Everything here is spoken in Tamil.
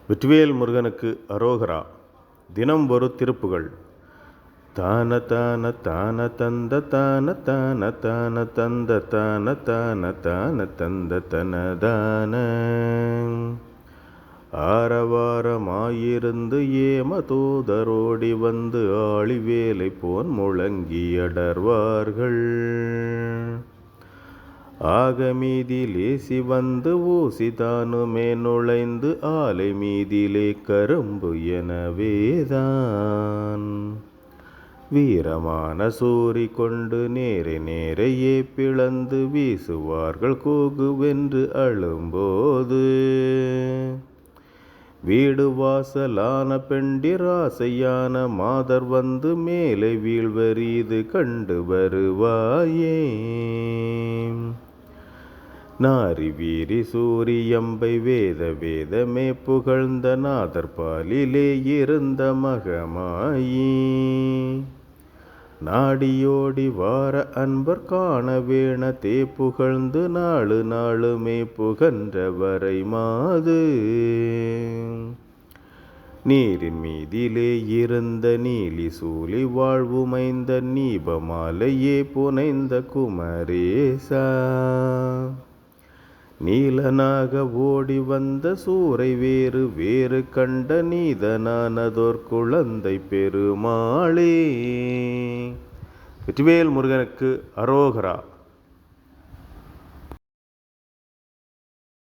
வெற்றிவேல் முருகனுக்கு அரோகரா. தினம் ஒரு திருப்புகள். தான தான தான தந்த தான தான தான தந்த தான தான தான தந்த தனதான ஆரவாரமாயிருந்து ஏமதூதரோடி வந்து ஆழிவேலை போன் முழங்கி அடர்வார்கள். ஆக மீதிலே சிவந்து ஊசிதானுமே நுழைந்து ஆலை மீதிலே கரும்பு எனவேதான் வீரமான சூரி கொண்டு நேரே நேரையே பிளந்து வீசுவார்கள் கூகுவென்று அழும்போது. வீடு வாசலான பெண்டிராசையான மாதர் வந்து மேலே வீழ்வரீது கண்டு வருவாயே. நாரி வீரி சூரியம்பை வேத வேதமே புகழ்ந்த நாதர் பாலிலே இருந்த மகமாயி நாடியோடி வார அன்பர் காண வேண தே புகழ்ந்து நாளு நாளுமே புகன்ற வரை மாது. நீரின் மீதிலே இருந்த நீலி சூலி வாழ்வுமைந்த நீபமாலையே புனைந்த குமரேசா நீலனாக ஓடி வந்த சூரை வேறு வேறு கண்ட நீதனானதோர் குழந்தை பெருமாளே. வெற்றிவேல் முருகனுக்கு அரோகரா.